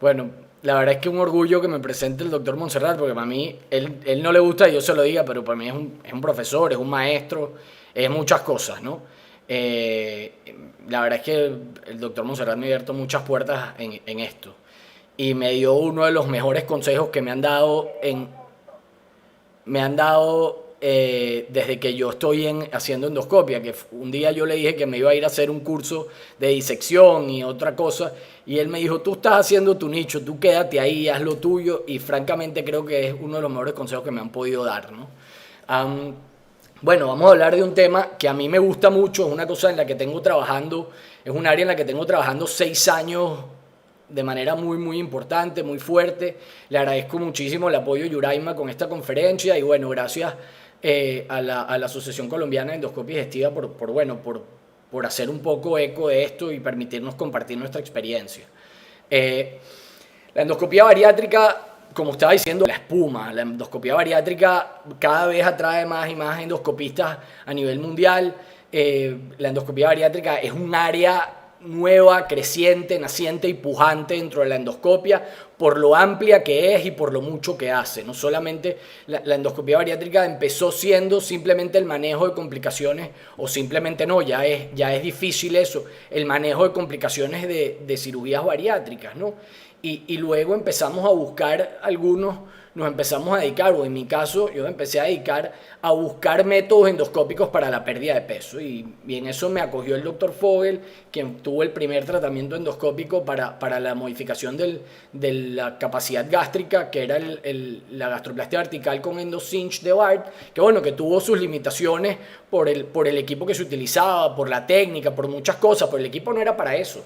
Bueno, la verdad es que un orgullo que me presente el doctor Montserrat, porque para mí, él no le gusta que yo se lo diga, pero para mí es un profesor, es un maestro, es muchas cosas, ¿no? Eh, la verdad es que el doctor Montserrat me ha abierto muchas puertas en esto y me dio uno de los mejores consejos que me han dado desde que yo estoy haciendo endoscopia, que un día yo le dije que me iba a ir a hacer un curso de disección y otra cosa, y él me dijo, tú estás haciendo tu nicho, tú quédate ahí, haz lo tuyo, y francamente creo que es uno de los mejores consejos que me han podido dar, ¿no? Am, bueno, vamos a hablar de un tema que a mí me gusta mucho, es una cosa en la que tengo trabajando, es un área en la que tengo trabajando 6 años de manera muy, muy importante, muy fuerte. Le agradezco muchísimo el apoyo de Yuraima con esta conferencia y bueno, gracias a la Asociación Colombiana de Endoscopia Digestiva por hacer un poco eco de esto y permitirnos compartir nuestra experiencia. Eh, la endoscopia bariátrica, como estaba diciendo, la espuma. La endoscopia bariátrica cada vez atrae más y más endoscopistas a nivel mundial. La endoscopia bariátrica es un área nueva, creciente, naciente y pujante dentro de la endoscopia por lo amplia que es y por lo mucho que hace. No solamente la endoscopia bariátrica empezó siendo simplemente el manejo de complicaciones, o simplemente no, ya es difícil eso, el manejo de complicaciones de cirugías bariátricas, ¿no? Y luego empezamos a buscar algunos, nos empezamos a dedicar, o en mi caso yo me empecé a dedicar a buscar métodos endoscópicos para la pérdida de peso y en eso me acogió el doctor Fogel, quien tuvo el primer tratamiento endoscópico para la modificación de la capacidad gástrica, que era la gastroplastia vertical con endocinch de Bart, que bueno, que tuvo sus limitaciones por el equipo que se utilizaba, por la técnica, por muchas cosas, pero el equipo no era para eso.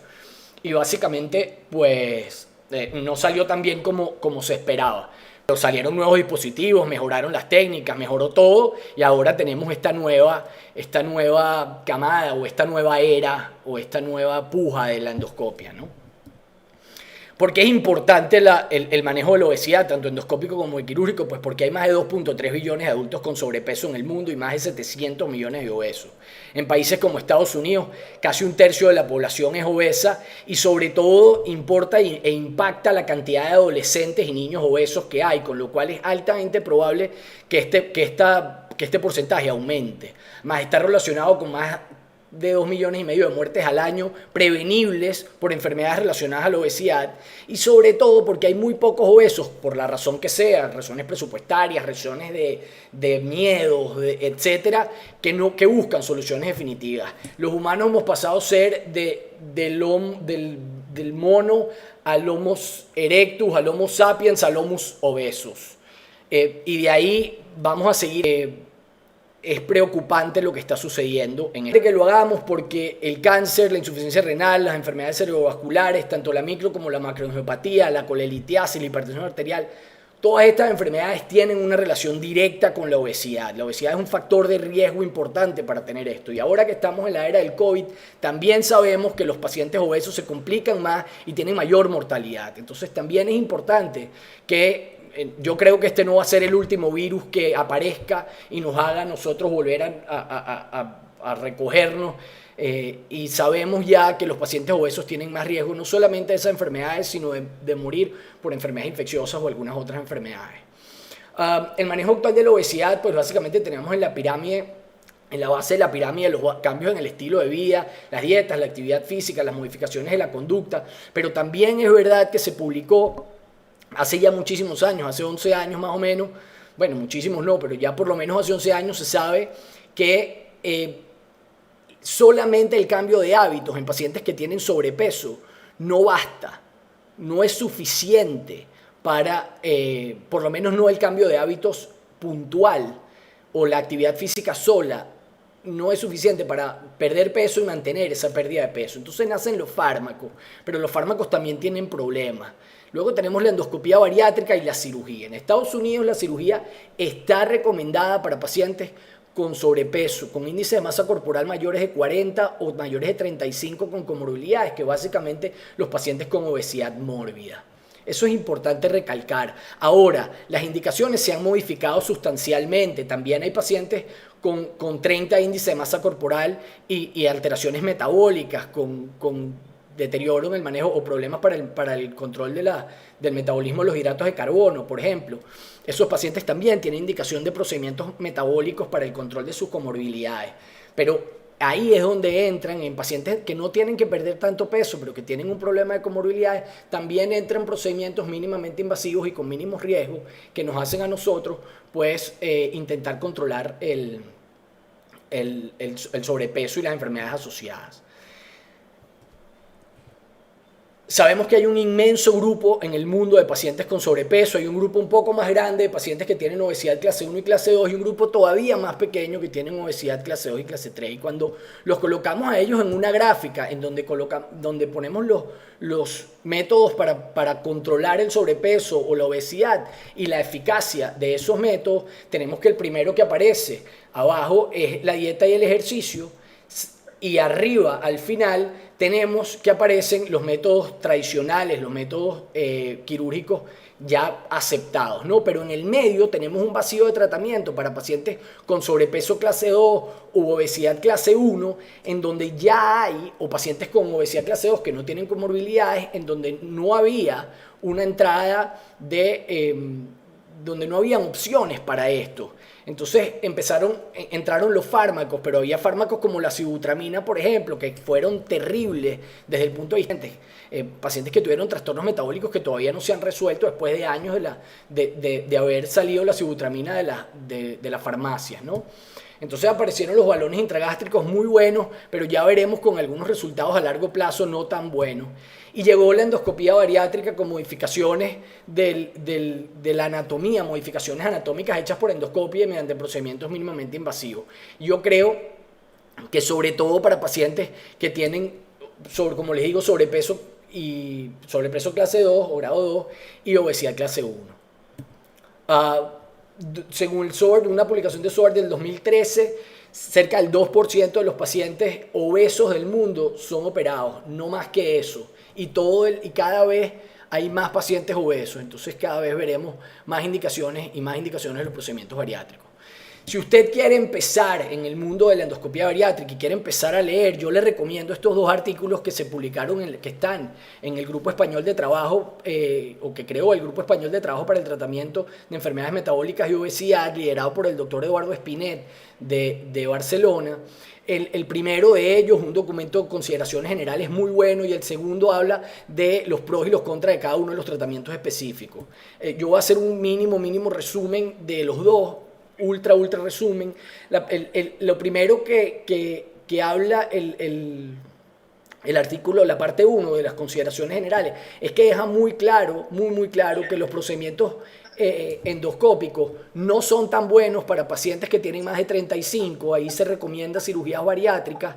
Y básicamente, pues, no salió tan bien como se esperaba. Pero salieron nuevos dispositivos, mejoraron las técnicas, mejoró todo y ahora tenemos esta nueva camada o esta nueva era o esta nueva puja de la endoscopia, ¿no? ¿Por qué es importante el manejo de la obesidad, tanto endoscópico como quirúrgico? Pues porque hay más de 2.3 billones de adultos con sobrepeso en el mundo y más de 700 millones de obesos. En países como Estados Unidos, casi un tercio de la población es obesa y sobre todo importa e impacta la cantidad de adolescentes y niños obesos que hay, con lo cual es altamente probable que este porcentaje aumente. Más está relacionado con más de 2,5 millones de muertes al año prevenibles por enfermedades relacionadas a la obesidad y sobre todo porque hay muy pocos obesos, por la razón que sea, razones presupuestarias, razones de miedos, etcétera, que buscan soluciones definitivas. Los humanos hemos pasado a ser del mono al Homo erectus, al Homo sapiens, al Homo obesos. Y de ahí vamos a seguir. Es preocupante lo que está sucediendo en el que lo hagamos porque el cáncer, la insuficiencia renal, las enfermedades cerebrovasculares, tanto la micro como la macroangiopatía, la colelitiasis, la hipertensión arterial, todas estas enfermedades tienen una relación directa con la obesidad. La obesidad es un factor de riesgo importante para tener esto. Y ahora que estamos en la era del COVID, también sabemos que los pacientes obesos se complican más y tienen mayor mortalidad. Entonces también es importante que yo creo que este no va a ser el último virus que aparezca y nos haga a nosotros volver a recogernos. Y sabemos ya que los pacientes obesos tienen más riesgo, no solamente de esas enfermedades, sino de morir por enfermedades infecciosas o algunas otras enfermedades. El manejo actual de la obesidad, pues básicamente tenemos en la base de la pirámide los cambios en el estilo de vida, las dietas, la actividad física, las modificaciones de la conducta, pero también es verdad que se publicó hace ya muchísimos años, hace 11 años más o menos, bueno, muchísimos no, pero ya por lo menos hace 11 años se sabe que solamente el cambio de hábitos en pacientes que tienen sobrepeso no basta, no es suficiente para, por lo menos no el cambio de hábitos puntual o la actividad física sola, no es suficiente para perder peso y mantener esa pérdida de peso. Entonces nacen los fármacos, pero los fármacos también tienen problemas. Luego tenemos la endoscopia bariátrica y la cirugía. En Estados Unidos la cirugía está recomendada para pacientes con sobrepeso, con índice de masa corporal mayores de 40 o mayores de 35 con comorbilidades, que básicamente los pacientes con obesidad mórbida. Eso es importante recalcar. Ahora, las indicaciones se han modificado sustancialmente. También hay pacientes con 30 índice de masa corporal y alteraciones metabólicas, con deterioro en el manejo o problemas para el control del metabolismo de los hidratos de carbono, por ejemplo. Esos pacientes también tienen indicación de procedimientos metabólicos para el control de sus comorbilidades. Pero ahí es donde entran en pacientes que no tienen que perder tanto peso, pero que tienen un problema de comorbilidades, también entran procedimientos mínimamente invasivos y con mínimos riesgos que nos hacen a nosotros pues intentar controlar el sobrepeso y las enfermedades asociadas. Sabemos que hay un inmenso grupo en el mundo de pacientes con sobrepeso, hay un grupo un poco más grande de pacientes que tienen obesidad clase 1 y clase 2 y un grupo todavía más pequeño que tienen obesidad clase 2 y clase 3. Y cuando los colocamos a ellos en una gráfica en donde ponemos los métodos para controlar el sobrepeso o la obesidad y la eficacia de esos métodos, tenemos que el primero que aparece abajo es la dieta y el ejercicio, y arriba al final tenemos que aparecen los métodos tradicionales, los métodos quirúrgicos ya aceptados, ¿no? Pero en el medio tenemos un vacío de tratamiento para pacientes con sobrepeso clase 2 u obesidad clase 1, en donde ya hay, o pacientes con obesidad clase 2 que no tienen comorbilidades, en donde no había una entrada donde no habían opciones para esto. Entonces entraron los fármacos, pero había fármacos como la sibutramina, por ejemplo, que fueron terribles desde el punto de vista pacientes que tuvieron trastornos metabólicos que todavía no se han resuelto después de años de haber salido la sibutramina de las farmacias, ¿no? Entonces aparecieron los balones intragástricos muy buenos, pero ya veremos con algunos resultados a largo plazo no tan buenos. Y llegó la endoscopía bariátrica con modificaciones de la anatomía, modificaciones anatómicas hechas por endoscopia mediante procedimientos mínimamente invasivos. Yo creo que sobre todo para pacientes que tienen, como les digo, sobrepeso clase 2 o grado 2 y obesidad clase 1. Según el SORD, una publicación de SORD del 2013, cerca del 2% de los pacientes obesos del mundo son operados, no más que eso. Y cada vez hay más pacientes obesos, entonces cada vez veremos más indicaciones y más indicaciones de los procedimientos bariátricos. Si usted quiere empezar en el mundo de la endoscopia bariátrica y quiere empezar a leer, yo le recomiendo estos dos artículos que se publicaron, que están en el Grupo Español de Trabajo, o que creó el Grupo Español de Trabajo para el Tratamiento de Enfermedades Metabólicas y Obesidad, liderado por el doctor Eduardo Espinet de Barcelona. El primero de ellos, un documento de consideraciones generales muy bueno, y el segundo habla de los pros y los contras de cada uno de los tratamientos específicos. Yo voy a hacer un mínimo resumen de los dos, ultra resumen. Lo primero que habla el artículo, la parte 1 de las consideraciones generales, es que deja muy claro que los procedimientos endoscópicos no son tan buenos para pacientes que tienen más de 35, ahí se recomienda cirugías bariátricas,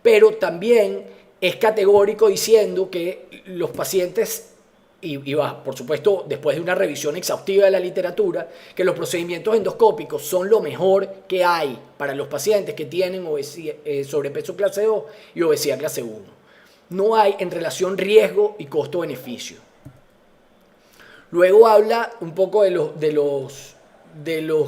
pero también es categórico diciendo que los pacientes, y va, por supuesto, después de una revisión exhaustiva de la literatura, que los procedimientos endoscópicos son lo mejor que hay para los pacientes que tienen sobrepeso clase 2 y obesidad clase 1. No hay en relación riesgo y costo-beneficio. Luego habla un poco de los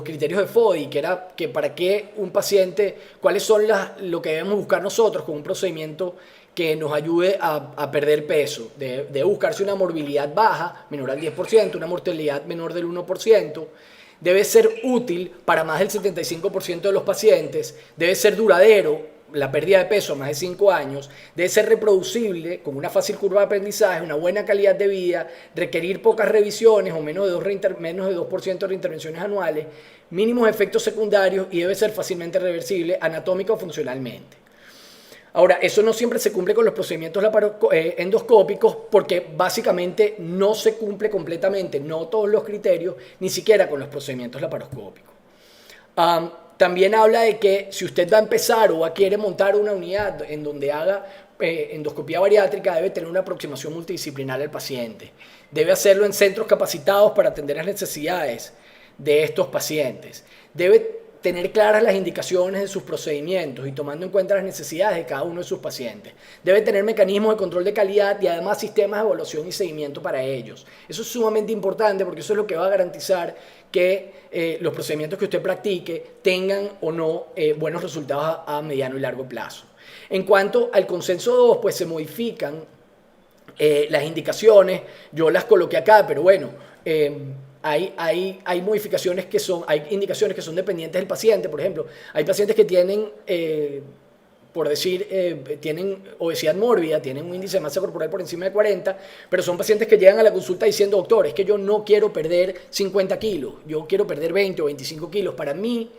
criterios de FODI, que para qué un paciente, cuáles son lo que debemos buscar nosotros con un procedimiento que nos ayude a perder peso. Debe buscarse una morbilidad baja, menor al 10%, una mortalidad menor del 1%, debe ser útil para más del 75% de los pacientes, debe ser duradero, la pérdida de peso a más de 5 años, debe ser reproducible, con una fácil curva de aprendizaje, una buena calidad de vida, requerir pocas revisiones o menos de 2% de reintervenciones anuales, mínimos efectos secundarios y debe ser fácilmente reversible anatómica o funcionalmente. Ahora, eso no siempre se cumple con los procedimientos endoscópicos porque básicamente no se cumple completamente, no todos los criterios, ni siquiera con los procedimientos laparoscópicos. También habla de que si usted va a empezar o quiere montar una unidad en donde haga endoscopía bariátrica, debe tener una aproximación multidisciplinar al paciente. Debe hacerlo en centros capacitados para atender las necesidades de estos pacientes. Debe tener claras las indicaciones de sus procedimientos y tomando en cuenta las necesidades de cada uno de sus pacientes. Debe tener mecanismos de control de calidad y además sistemas de evaluación y seguimiento para ellos. Eso es sumamente importante porque eso es lo que va a garantizar que los procedimientos que usted practique tengan o no buenos resultados a mediano y largo plazo. En cuanto al consenso 2, pues se modifican Las indicaciones, yo las coloqué acá, pero bueno, hay modificaciones hay indicaciones que son dependientes del paciente. Por ejemplo, hay pacientes que tienen, por decir, tienen obesidad mórbida, tienen un índice de masa corporal por encima de 40, pero son pacientes que llegan a la consulta diciendo, doctor, es que yo no quiero perder 50 kilos, yo quiero perder 20 o 25 kilos. Para mí,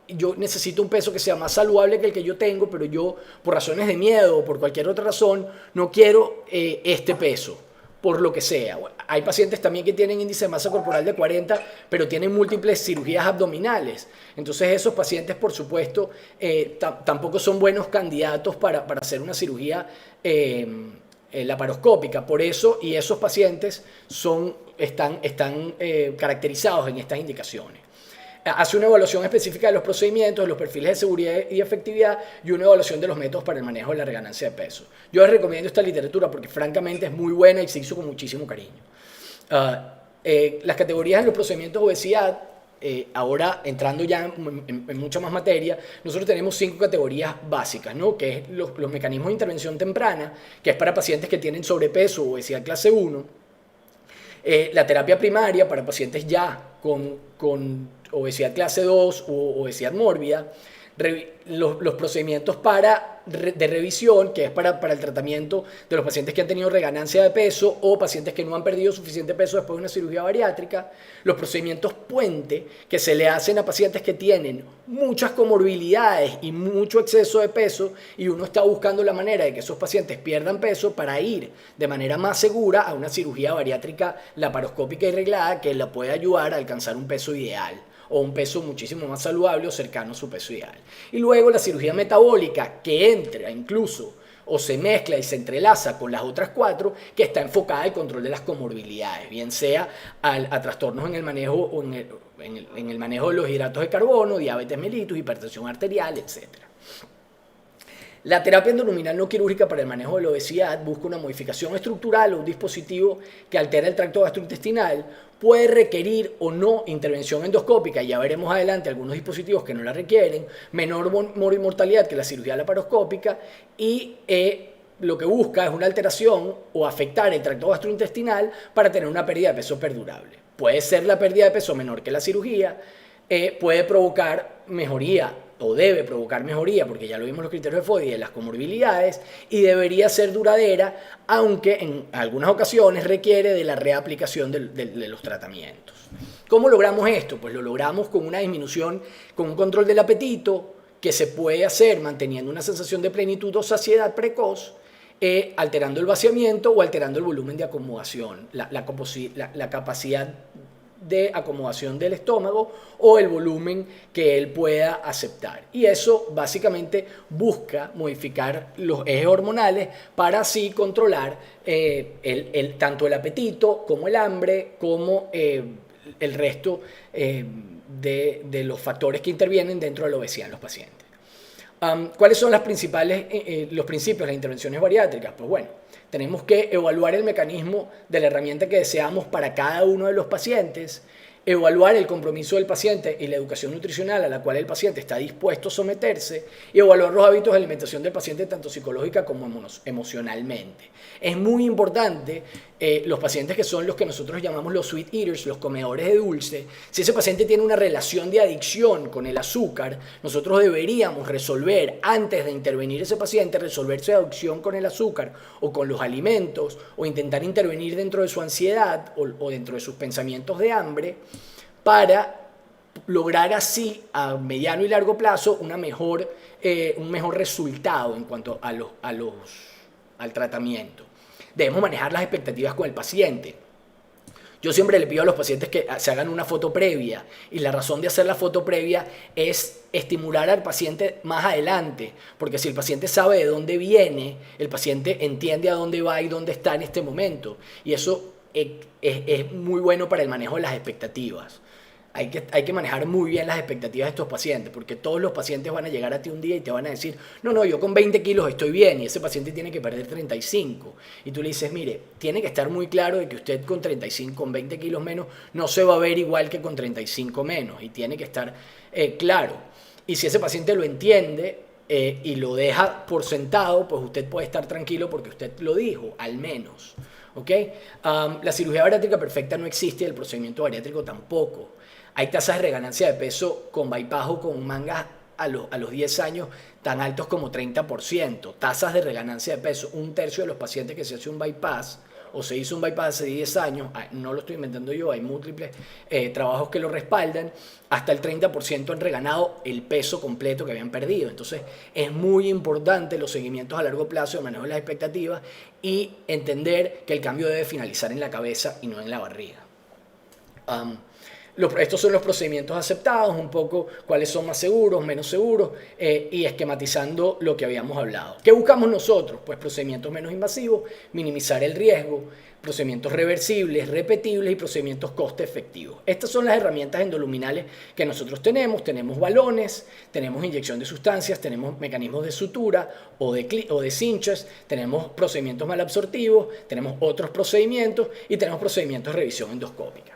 yo necesito un peso que sea más saludable que el que yo tengo, pero yo, por razones de miedo o por cualquier otra razón, no quiero este peso, por lo que sea. Hay pacientes también que tienen índice de masa corporal de 40, pero tienen múltiples cirugías abdominales. Entonces esos pacientes, por supuesto, tampoco son buenos candidatos para hacer una cirugía laparoscópica. Por eso, y esos pacientes están caracterizados en estas indicaciones. Hace una evaluación específica de los procedimientos, de los perfiles de seguridad y efectividad y una evaluación de los métodos para el manejo de la reganancia de peso. Yo les recomiendo esta literatura porque francamente es muy buena y se hizo con muchísimo cariño. Las categorías en los procedimientos de obesidad, ahora entrando ya en mucha más materia, nosotros tenemos 5 categorías básicas, ¿no? Que es los mecanismos de intervención temprana, que es para pacientes que tienen sobrepeso o obesidad clase 1. La terapia primaria para pacientes ya con obesidad clase 2 o obesidad mórbida, los procedimientos de revisión, que es para el tratamiento de los pacientes que han tenido reganancia de peso o pacientes que no han perdido suficiente peso después de una cirugía bariátrica, los procedimientos puente, que se le hacen a pacientes que tienen muchas comorbilidades y mucho exceso de peso, y uno está buscando la manera de que esos pacientes pierdan peso para ir de manera más segura a una cirugía bariátrica laparoscópica y reglada que la puede ayudar a alcanzar un peso ideal o un peso muchísimo más saludable o cercano a su peso ideal. Y luego la cirugía metabólica, que entra incluso o se mezcla y se entrelaza con las otras 4, que está enfocada al control de las comorbilidades, bien sea a trastornos en el manejo o en el manejo de los hidratos de carbono, diabetes mellitus, hipertensión arterial, etc. La terapia endoluminal no quirúrgica para el manejo de la obesidad busca una modificación estructural o un dispositivo que altera el tracto gastrointestinal. Puede requerir o no intervención endoscópica, ya veremos adelante algunos dispositivos que no la requieren, menor mortalidad que la cirugía laparoscópica, y lo que busca es una alteración o afectar el tracto gastrointestinal para tener una pérdida de peso perdurable. Puede ser la pérdida de peso menor que la cirugía, puede provocar mejoría o debe provocar mejoría, porque ya lo vimos los criterios de Foddy, de las comorbilidades, y debería ser duradera, aunque en algunas ocasiones requiere de la reaplicación de los tratamientos. ¿Cómo logramos esto? Pues lo logramos con una disminución, con un control del apetito, que se puede hacer manteniendo una sensación de plenitud o saciedad precoz, alterando el vaciamiento o alterando el volumen de acomodación, la capacidad de acomodación del estómago o el volumen que él pueda aceptar. Y eso básicamente busca modificar los ejes hormonales para así controlar tanto el apetito como el hambre, como el resto de los factores que intervienen dentro de la obesidad en los pacientes. ¿Cuáles son los principios de las intervenciones bariátricas? Pues bueno, tenemos que evaluar el mecanismo de la herramienta que deseamos para cada uno de los pacientes, evaluar el compromiso del paciente y la educación nutricional a la cual el paciente está dispuesto a someterse, y evaluar los hábitos de alimentación del paciente tanto psicológica como emocionalmente. Es muy importante los pacientes que son los que nosotros llamamos los sweet eaters, los comedores de dulce. Si ese paciente tiene una relación de adicción con el azúcar, nosotros deberíamos resolver, antes de intervenir ese paciente, resolver su adicción con el azúcar o con los alimentos, o intentar intervenir dentro de su ansiedad o dentro de sus pensamientos de hambre, para lograr así a mediano y largo plazo un mejor resultado en cuanto al tratamiento. Debemos manejar las expectativas con el paciente. Yo siempre le pido a los pacientes que se hagan una foto previa, y la razón de hacer la foto previa es estimular al paciente más adelante, porque si el paciente sabe de dónde viene, el paciente entiende a dónde va y dónde está en este momento, y eso es muy bueno para el manejo de las expectativas. Hay que manejar muy bien las expectativas de estos pacientes, porque todos los pacientes van a llegar a ti un día y te van a decir, no, yo con 20 kilos estoy bien, y ese paciente tiene que perder 35. Y tú le dices, mire, tiene que estar muy claro de que usted con 20 kilos menos, no se va a ver igual que con 35 menos, y tiene que estar claro. Y si ese paciente lo entiende, y lo deja por sentado, pues usted puede estar tranquilo porque usted lo dijo, al menos. ¿Ok? La cirugía bariátrica perfecta no existe, el procedimiento bariátrico tampoco. Hay tasas de reganancia de peso con bypass o con mangas a los 10 años tan altos como 30%. Tasas de reganancia de peso. Un tercio de los pacientes que se hace un bypass o se hizo un bypass hace 10 años, no lo estoy inventando yo, hay múltiples trabajos que lo respaldan, hasta el 30% han reganado el peso completo que habían perdido. Entonces es muy importante los seguimientos a largo plazo, el manejo de las expectativas y entender que el cambio debe finalizar en la cabeza y no en la barriga. Estos son los procedimientos aceptados, un poco cuáles son más seguros, menos seguros, y esquematizando lo que habíamos hablado. ¿Qué buscamos nosotros? Pues procedimientos menos invasivos, minimizar el riesgo, procedimientos reversibles, repetibles y procedimientos coste efectivos. Estas son las herramientas endoluminales que nosotros tenemos. Tenemos balones, tenemos inyección de sustancias, tenemos mecanismos de sutura o de cinches, tenemos procedimientos malabsortivos, tenemos otros procedimientos y tenemos procedimientos de revisión endoscópica.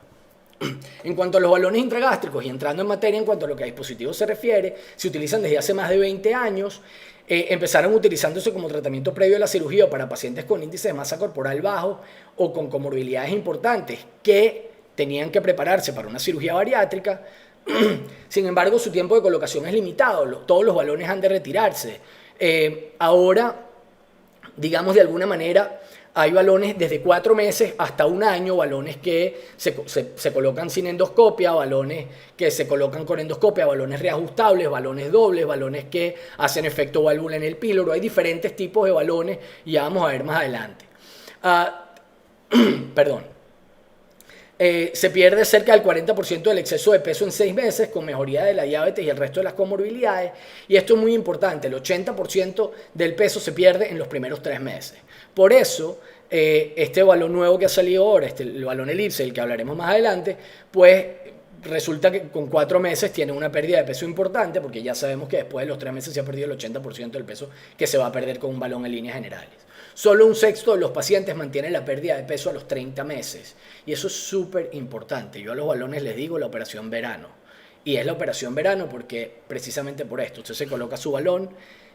En cuanto a los balones intragástricos y entrando en materia en cuanto a lo que a dispositivos se refiere, se utilizan desde hace más de 20 años. Empezaron utilizándose como tratamiento previo a la cirugía o para pacientes con índice de masa corporal bajo o con comorbilidades importantes que tenían que prepararse para una cirugía bariátrica. Sin embargo, su tiempo de colocación es limitado, todos los balones han de retirarse. Ahora, digamos de alguna manera, hay balones desde 4 meses hasta 1 año, balones que se colocan sin endoscopia, balones que se colocan con endoscopia, balones reajustables, balones dobles, balones que hacen efecto válvula en el píloro. Hay diferentes tipos de balones y ya vamos a ver más adelante. Perdón. Se pierde cerca del 40% del exceso de peso en 6 meses con mejoría de la diabetes y el resto de las comorbilidades. Y esto es muy importante, el 80% del peso se pierde en los primeros 3 meses. Por eso, este balón nuevo que ha salido ahora, el balón elipse, del que hablaremos más adelante, pues resulta que con 4 meses tiene una pérdida de peso importante, porque ya sabemos que después de los 3 meses se ha perdido el 80% del peso que se va a perder con un balón en líneas generales. Solo 1/6 de los pacientes mantienen la pérdida de peso a los 30 meses. Y eso es súper importante. Yo a los balones les digo la operación verano. Y es la operación verano porque precisamente por esto. Usted se coloca su balón,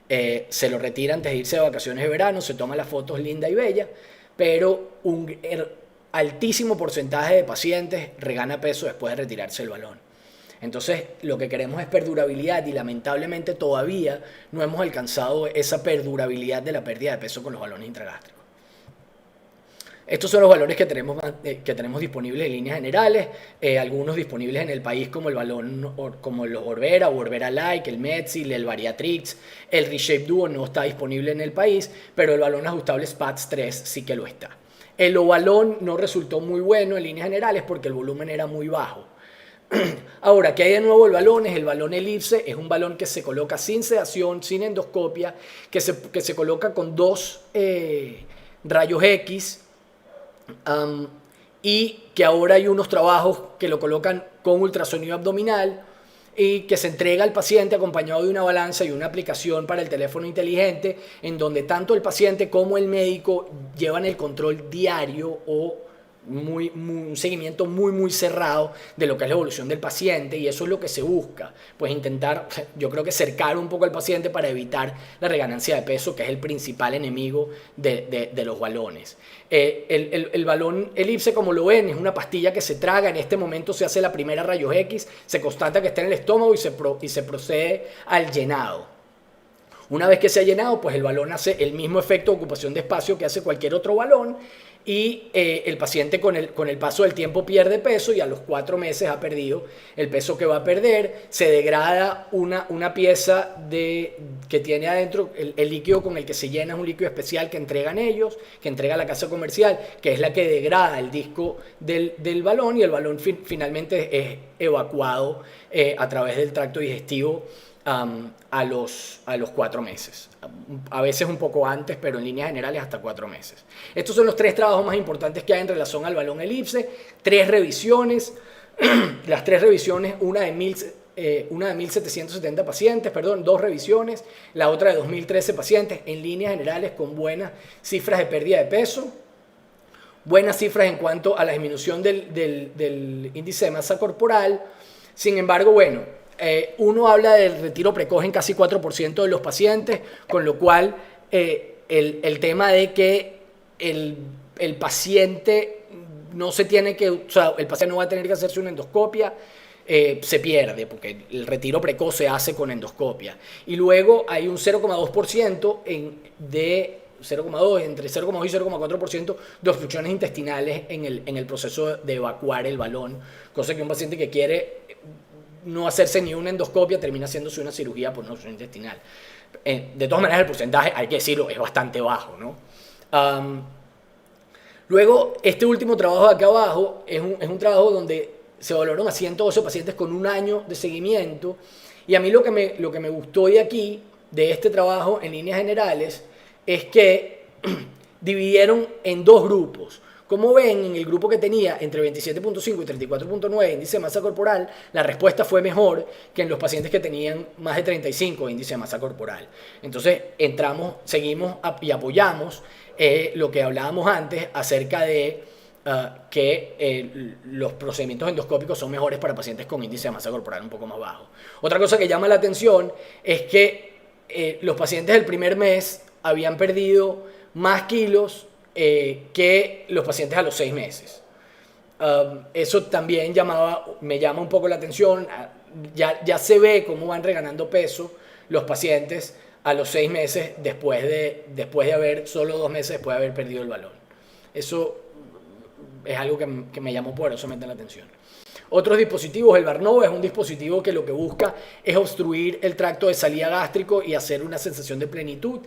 se lo retira antes de irse de vacaciones de verano, se toma las fotos linda y bella, pero un altísimo porcentaje de pacientes regana peso después de retirarse el balón. Entonces, lo que queremos es perdurabilidad y lamentablemente todavía no hemos alcanzado esa perdurabilidad de la pérdida de peso con los balones intragástricos. Estos son los valores que tenemos disponibles en líneas generales, algunos disponibles en el país como el balón, como los Orbera o Orbera Like, el Metzil, el Variatrix, el Reshape Duo no está disponible en el país, pero el balón ajustable SPATS 3 sí que lo está. El Ovalón no resultó muy bueno en líneas generales porque el volumen era muy bajo. Ahora, ¿qué hay de nuevo el balón? El balón elipse, es un balón que se coloca sin sedación, sin endoscopia, que se coloca con 2 rayos X, y que ahora hay unos trabajos que lo colocan con ultrasonido abdominal y que se entrega al paciente acompañado de una balanza y una aplicación para el teléfono inteligente en donde tanto el paciente como el médico llevan el control diario o un seguimiento muy cerrado de lo que es la evolución del paciente, y eso es lo que se busca, pues intentar, yo creo que cercar un poco al paciente para evitar la reganancia de peso, que es el principal enemigo de los balones. El balón elipse, como lo ven, es una pastilla que se traga. En este momento se hace la primera rayos X, se constata que está en el estómago y se procede al llenado. Una vez que se ha llenado, pues el balón hace el mismo efecto de ocupación de espacio que hace cualquier otro balón, y el paciente con el paso del tiempo pierde peso y a los 4 meses ha perdido el peso que va a perder. Se degrada una pieza que tiene adentro, el líquido con el que se llena es un líquido especial que entregan ellos, que entrega la casa comercial, que es la que degrada el disco del balón, y el balón finalmente es evacuado a través del tracto digestivo a los 4 meses. A veces un poco antes, pero en líneas generales hasta 4 meses. Estos son los 3 trabajos más importantes que hay en relación al balón elipse. 3 revisiones. Las 3 revisiones, una de 1.770 pacientes, 2 revisiones, la otra de 2.013 pacientes, en líneas generales con buenas cifras de pérdida de peso, buenas cifras en cuanto a la disminución del índice de masa corporal. Sin embargo, bueno, uno habla del retiro precoz en casi 4% de los pacientes, con lo cual el tema de que el paciente no se tiene que, o sea, el paciente no va a tener que hacerse una endoscopia, se pierde, porque el retiro precoz se hace con endoscopia. Y luego hay un 0,2% de 0,2, entre 0,2 y 0,4% de obstrucciones intestinales en el proceso de evacuar el balón, cosa que un paciente que quiere no hacerse ni una endoscopia termina haciéndose una cirugía por una obstrucción intestinal. De todas maneras, el porcentaje, hay que decirlo, es bastante bajo, ¿no? Luego, este último trabajo de acá abajo es un trabajo donde se valoraron a 112 pacientes con un año de seguimiento, y a mí lo que me gustó de aquí, de este trabajo en líneas generales, es que dividieron en dos grupos. Como ven, en el grupo que tenía entre 27.5 y 34.9 índice de masa corporal, la respuesta fue mejor que en los pacientes que tenían más de 35 índice de masa corporal. Entonces, seguimos y apoyamos lo que hablábamos antes acerca de que los procedimientos endoscópicos son mejores para pacientes con índice de masa corporal un poco más bajo. Otra cosa que llama la atención es que los pacientes del primer mes habían perdido más kilos que los pacientes a los 6 meses. Eso también me llama un poco la atención. Ya se ve cómo van reganando peso los pacientes a los 6 meses después de haber, solo 2 meses después de haber perdido el balón. Eso es algo que me llamó poderosamente la atención. Otros dispositivos, el Barnova es un dispositivo que lo que busca es obstruir el tracto de salida gástrico y hacer una sensación de plenitud.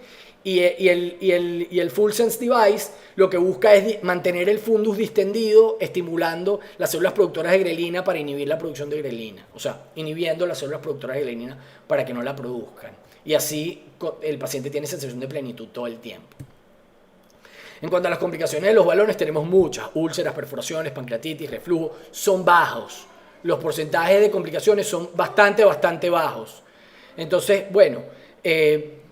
Y el Full Sense Device lo que busca es mantener el fundus distendido, estimulando las células productoras de grelina para inhibir la producción de grelina. O sea, inhibiendo las células productoras de grelina para que no la produzcan. Y así el paciente tiene sensación de plenitud todo el tiempo. En cuanto a las complicaciones de los balones, tenemos muchas: úlceras, perforaciones, pancreatitis, reflujo. Son bajos. Los porcentajes de complicaciones son bastante bajos. Entonces, bueno,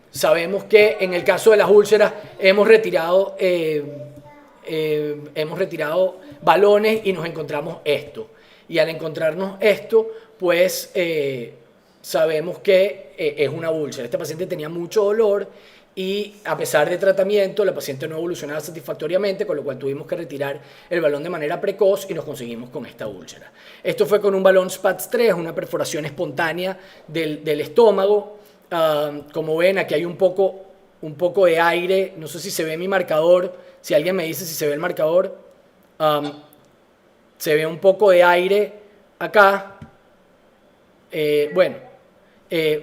sabemos que en el caso de las úlceras hemos retirado balones y nos encontramos esto. Y al encontrarnos esto, pues sabemos que es una úlcera. Este paciente tenía mucho dolor y a pesar de tratamiento, la paciente no evolucionaba satisfactoriamente, con lo cual tuvimos que retirar el balón de manera precoz y nos conseguimos con esta úlcera. Esto fue con un balón SPATS 3, una perforación espontánea del estómago. Como ven, aquí hay un poco de aire. No sé si se ve mi marcador. Si alguien me dice si se ve el marcador. Se ve un poco de aire acá.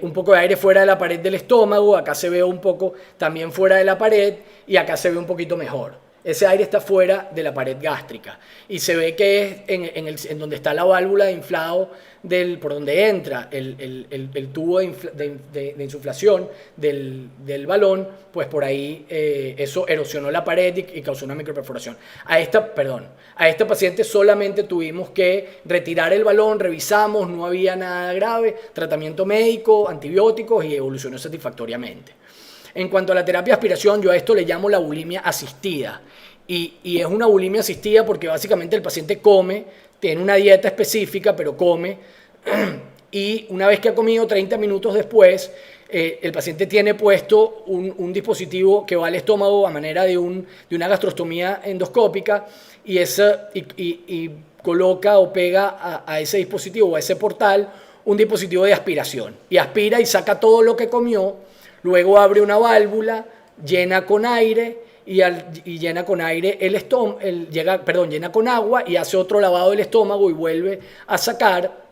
Un poco de aire fuera de la pared del estómago. Acá se ve un poco también fuera de la pared. Y acá se ve un poquito mejor. Ese aire está fuera de la pared gástrica. Y se ve que es en donde está la válvula de inflado por donde entra el tubo de insuflación del balón, pues por ahí eso erosionó la pared y causó una microperforación. A esta paciente solamente tuvimos que retirar el balón, revisamos, no había nada grave, tratamiento médico, antibióticos y evolucionó satisfactoriamente. En cuanto a la terapia de aspiración, yo a esto le llamo la bulimia asistida. Y es una bulimia asistida porque básicamente el paciente come, tiene una dieta específica, pero come, y una vez que ha comido 30 minutos después, el paciente tiene puesto un dispositivo que va al estómago a manera de una gastrostomía endoscópica y coloca o pega a ese dispositivo o a ese portal un dispositivo de aspiración. Y aspira y saca todo lo que comió, luego abre una válvula, llena con aire y llena con aire llena con agua y hace otro lavado del estómago y vuelve a sacar.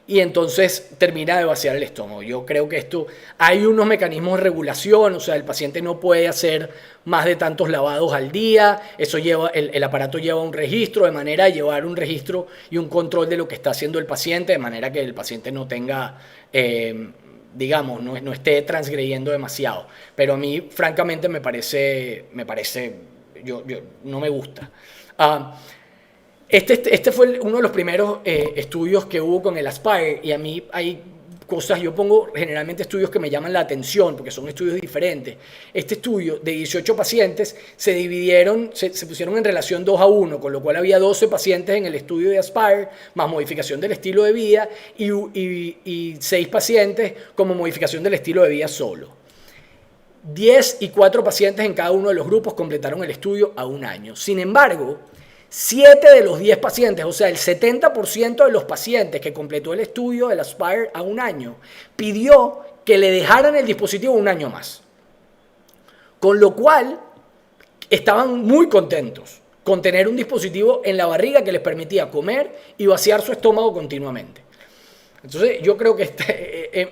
Y entonces termina de vaciar el estómago. Yo creo que hay unos mecanismos de regulación, o sea, el paciente no puede hacer más de tantos lavados al día. Eso el aparato lleva un registro, de manera de llevar un registro y un control de lo que está haciendo el paciente, de manera que el paciente no tenga, no esté transgrediendo demasiado. Pero a mí, francamente, me parece, no me gusta. Este fue uno de los primeros estudios que hubo con el Aspire, y a mí hay cosas, yo pongo generalmente estudios que me llaman la atención, porque son estudios diferentes. Este estudio de 18 pacientes se dividieron, se pusieron en relación 2-1, con lo cual había 12 pacientes en el estudio de Aspire, más modificación del estilo de vida, y 6 pacientes como modificación del estilo de vida solo. 10 y 4 pacientes en cada uno de los grupos completaron el estudio a 1 año. Sin embargo, 7 de los 10 pacientes, o sea, el 70% de los pacientes que completó el estudio del Aspire a 1 año, pidió que le dejaran el dispositivo 1 año más. Con lo cual, estaban muy contentos con tener un dispositivo en la barriga que les permitía comer y vaciar su estómago continuamente. Entonces, yo creo que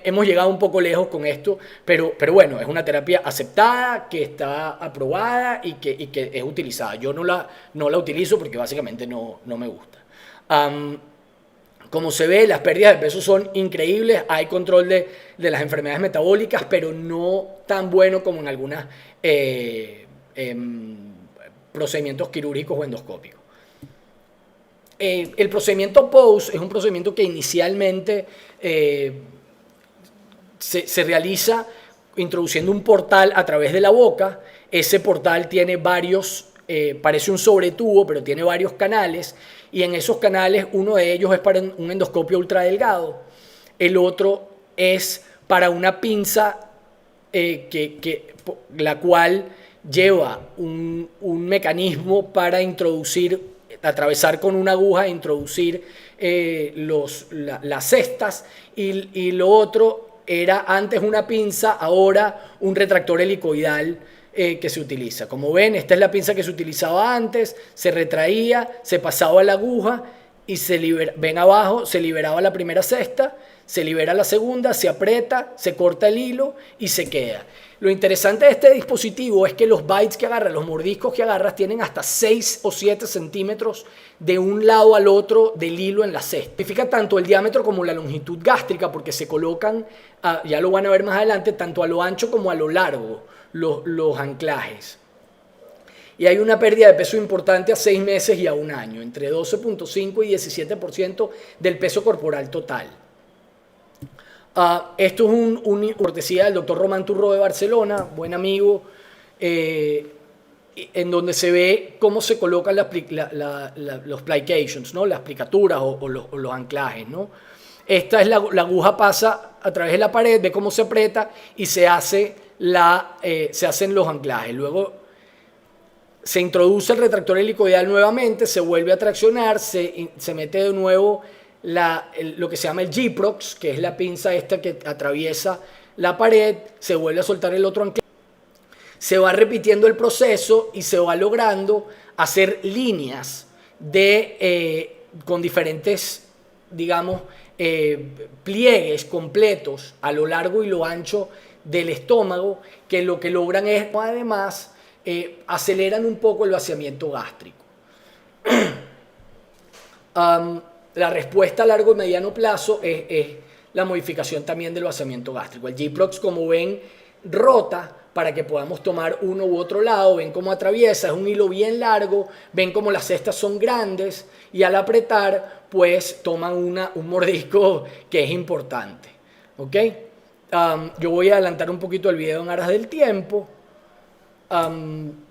hemos llegado un poco lejos con esto, pero bueno, es una terapia aceptada, que está aprobada y que es utilizada. Yo no la utilizo porque básicamente no me gusta. Como se ve, las pérdidas de peso son increíbles, hay control de las enfermedades metabólicas, pero no tan bueno como en algunos procedimientos quirúrgicos o endoscópicos. El procedimiento POSE es un procedimiento que inicialmente se realiza introduciendo un portal a través de la boca. Ese portal tiene varios, parece un sobretubo, pero tiene varios canales, y en esos canales uno de ellos es para un endoscopio ultradelgado, el otro es para una pinza la cual lleva un mecanismo para atravesar con una aguja e introducir las cestas, y lo otro era antes una pinza, ahora un retractor helicoidal que se utiliza. Como ven, esta es la pinza que se utilizaba antes, se retraía, se pasaba a la aguja y ven abajo, se liberaba la primera cesta, se libera la segunda, se aprieta, se corta el hilo y se queda. Lo interesante de este dispositivo es que los bites que agarras, los mordiscos que agarras, tienen hasta 6 o 7 centímetros de un lado al otro del hilo en la cesta. Significa tanto el diámetro como la longitud gástrica, porque se colocan, ya lo van a ver más adelante, tanto a lo ancho como a lo largo los anclajes. Y hay una pérdida de peso importante a 6 meses y a 1 año, entre 12.5 y 17% del peso corporal total. Esto es una cortesía del doctor Román Turró de Barcelona, buen amigo, en donde se ve cómo se colocan los plications, ¿no? Las plicaturas o los anclajes, ¿no? Esta es la aguja pasa a través de la pared, ve cómo se aprieta y se hacen los anclajes. Luego se introduce el retractor helicoidal nuevamente, se vuelve a traccionar, se mete de nuevo lo que se llama el Gyprox, que es la pinza esta que atraviesa la pared, se vuelve a soltar el otro anclaje. Se va repitiendo el proceso y se va logrando hacer líneas con diferentes, digamos, pliegues completos a lo largo y lo ancho del estómago, que lo que logran es, además, aceleran un poco el vaciamiento gástrico. La respuesta a largo y mediano plazo es la modificación también del vaciamiento gástrico. El Gyprox, como ven, rota para que podamos tomar uno u otro lado. Ven cómo atraviesa, es un hilo bien largo, ven cómo las cestas son grandes y al apretar pues toman un mordisco que es importante. ¿Ok? Yo voy a adelantar un poquito el video en aras del tiempo.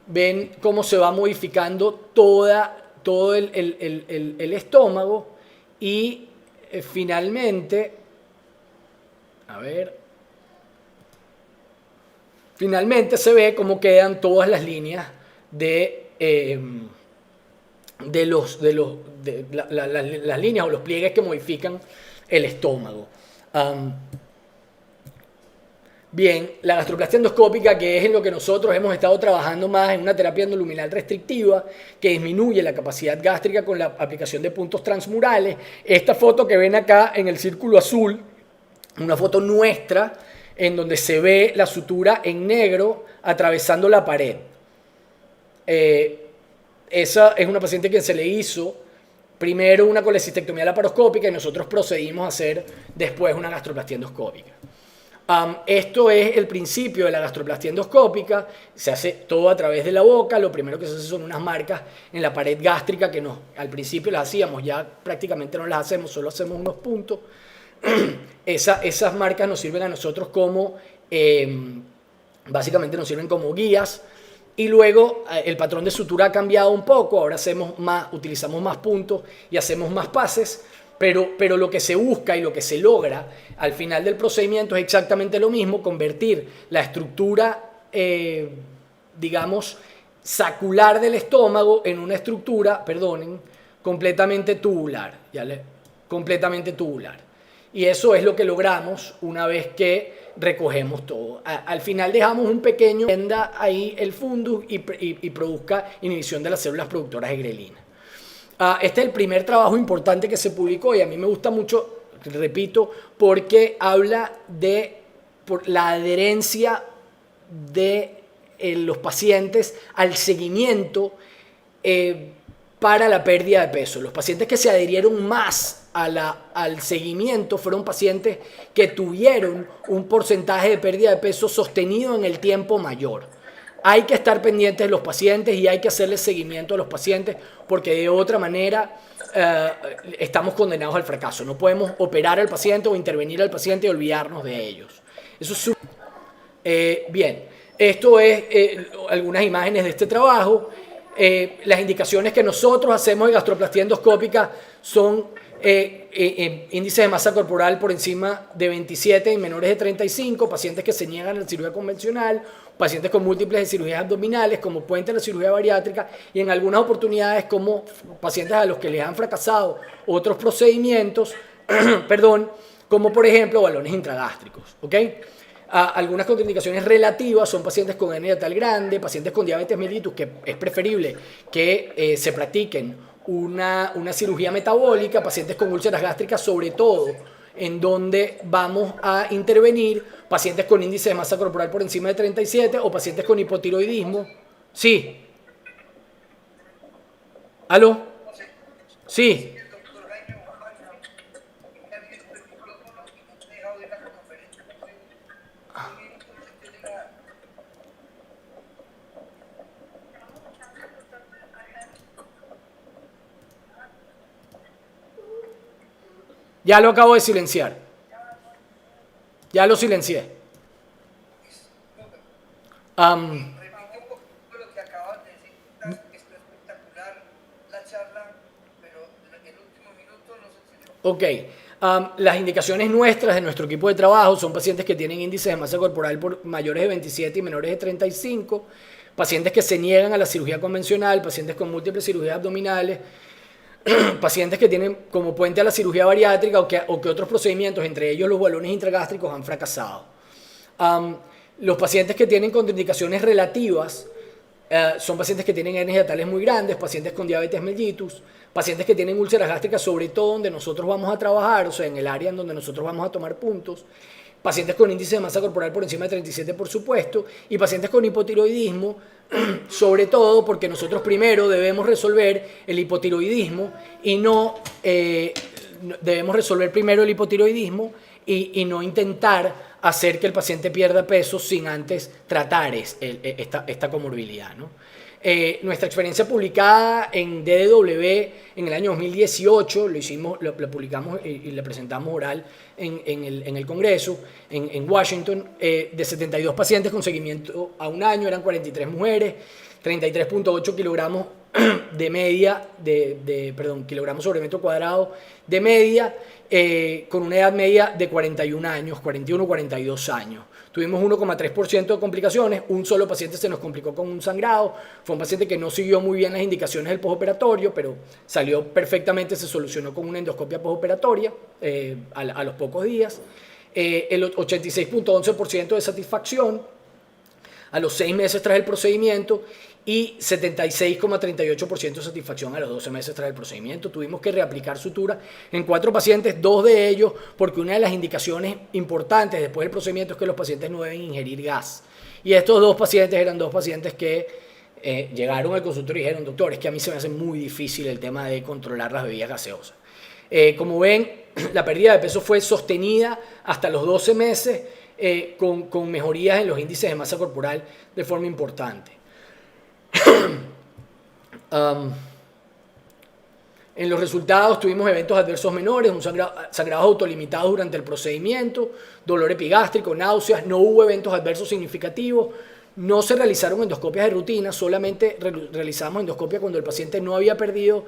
Ven cómo se va modificando todo el estómago y finalmente, finalmente se ve cómo quedan todas las líneas las líneas o los pliegues que modifican el estómago. Bien, la gastroplastia endoscópica, que es en lo que nosotros hemos estado trabajando más, en una terapia endoluminal restrictiva que disminuye la capacidad gástrica con la aplicación de puntos transmurales. Esta foto que ven acá en el círculo azul, una foto nuestra en donde se ve la sutura en negro atravesando la pared. Esa es una paciente que se le hizo primero una colecistectomía laparoscópica y nosotros procedimos a hacer después una gastroplastia endoscópica. Esto es el principio de la gastroplastia endoscópica. Se hace todo a través de la boca. Lo primero que se hace son unas marcas en la pared gástrica que al principio las hacíamos, ya prácticamente no las hacemos, solo hacemos unos puntos. Esas marcas nos sirven a nosotros como, básicamente nos sirven como guías. Y luego el patrón de sutura ha cambiado un poco, ahora utilizamos más puntos y hacemos más pases, pero lo que se busca y lo que se logra al final del procedimiento es exactamente lo mismo: convertir la estructura, digamos, sacular del estómago en una estructura, perdonen, completamente tubular, completamente tubular. Y eso es lo que logramos una vez que recogemos todo. Al final dejamos un pequeño prenda ahí el fundus y produzca inhibición de las células productoras de grelina. Este es el primer trabajo importante que se publicó y a mí me gusta mucho, repito, porque habla de la adherencia de los pacientes al seguimiento para la pérdida de peso. Los pacientes que se adherieron más al seguimiento fueron pacientes que tuvieron un porcentaje de pérdida de peso sostenido en el tiempo mayor. Hay que estar pendientes de los pacientes y hay que hacerles seguimiento a los pacientes, porque de otra manera estamos condenados al fracaso. No podemos operar al paciente o intervenir al paciente y olvidarnos de ellos. Eso es bien. Esto es algunas imágenes de este trabajo. Las indicaciones que nosotros hacemos de gastroplastía endoscópica son índice de masa corporal por encima de 27 y menores de 35, pacientes que se niegan a la cirugía convencional, pacientes con múltiples de cirugías abdominales como puente a la cirugía bariátrica, y en algunas oportunidades como pacientes a los que les han fracasado otros procedimientos, perdón, como por ejemplo balones intragástricos, ¿ok? Algunas contraindicaciones relativas son pacientes con hernia yatal grande, pacientes con diabetes mellitus, que es preferible que se practiquen una cirugía metabólica, pacientes con úlceras gástricas, sobre todo en donde vamos a intervenir, pacientes con índice de masa corporal por encima de 37 o pacientes con hipotiroidismo. Sí. ¿Aló? Sí. Ya lo acabo de silenciar. Ya lo silencié. Repite un poco lo que acabas de decir. Esto es espectacular, la charla, pero el último minuto no se enseñó. Ok. Las indicaciones nuestras de nuestro equipo de trabajo son pacientes que tienen índices de masa corporal por mayores de 27 y menores de 35, pacientes que se niegan a la cirugía convencional, pacientes con múltiples cirugías abdominales, pacientes que tienen como puente a la cirugía bariátrica o que otros procedimientos, entre ellos los balones intragástricos, han fracasado. Los pacientes que tienen contraindicaciones relativas son pacientes que tienen hernias hiatales muy grandes, pacientes con diabetes mellitus, pacientes que tienen úlceras gástricas, sobre todo donde nosotros vamos a trabajar, o sea, en el área en donde nosotros vamos a tomar puntos, pacientes con índice de masa corporal por encima de 37, por supuesto, y pacientes con hipotiroidismo, sobre todo porque nosotros primero debemos resolver el hipotiroidismo y no debemos resolver primero el hipotiroidismo y no intentar hacer que el paciente pierda peso sin antes tratar esta comorbilidad, ¿no? Nuestra experiencia publicada en DDW en el año 2018, lo publicamos y le presentamos oral en el Congreso, en Washington, de 72 pacientes con seguimiento a un año, eran 43 mujeres, 33.8 kilogramos de media, kilogramos sobre metro cuadrado de media, con una edad media de 41 años, 41 42 años. Tuvimos 1,3% de complicaciones, un solo paciente se nos complicó con un sangrado, fue un paciente que no siguió muy bien las indicaciones del postoperatorio, pero salió perfectamente, se solucionó con una endoscopia postoperatoria a los pocos días. El 86.11% de satisfacción a los 6 meses tras el procedimiento y 76,38% de satisfacción a los 12 meses tras el procedimiento. Tuvimos que reaplicar sutura en 4 pacientes, 2 de ellos porque una de las indicaciones importantes después del procedimiento es que los pacientes no deben ingerir gas. Y estos 2 pacientes eran 2 pacientes que llegaron al consultorio y dijeron: doctor, es que a mí se me hace muy difícil el tema de controlar las bebidas gaseosas. Como ven, la pérdida de peso fue sostenida hasta los 12 meses con mejorías en los índices de masa corporal de forma importante. En los resultados tuvimos eventos adversos menores, sangrados autolimitados durante el procedimiento, dolor epigástrico, náuseas, no hubo eventos adversos significativos, no se realizaron endoscopias de rutina, solamente realizamos endoscopia cuando el paciente no había perdido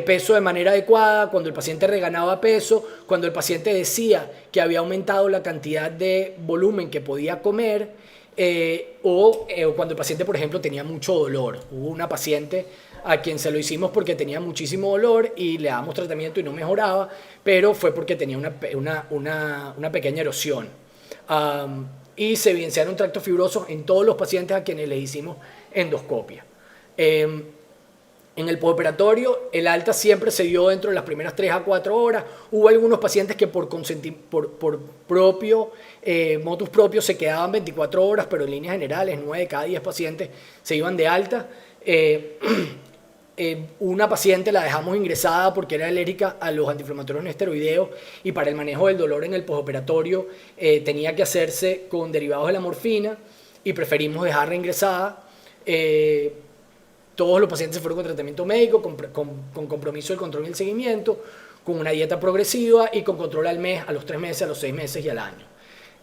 peso de manera adecuada, cuando el paciente reganaba peso, cuando el paciente decía que había aumentado la cantidad de volumen que podía comer, o cuando el paciente, por ejemplo, tenía mucho dolor. Hubo una paciente a quien se lo hicimos porque tenía muchísimo dolor y le damos tratamiento y no mejoraba, pero fue porque tenía una pequeña erosión. Y se evidenciaron tractos fibrosos en todos los pacientes a quienes les hicimos endoscopia. En el postoperatorio, el alta siempre se dio dentro de las primeras 3 a 4 horas. Hubo algunos pacientes que por propio motus propio se quedaban 24 horas, pero en líneas generales 9 de cada 10 pacientes se iban de alta. Una paciente la dejamos ingresada porque era alérgica a los antiinflamatorios no esteroideos y para el manejo del dolor en el postoperatorio tenía que hacerse con derivados de la morfina y preferimos dejarla ingresada. Todos los pacientes se fueron con tratamiento médico, con compromiso del control y el seguimiento, con una dieta progresiva y con control al mes, a los 3 meses, a los 6 meses y al año.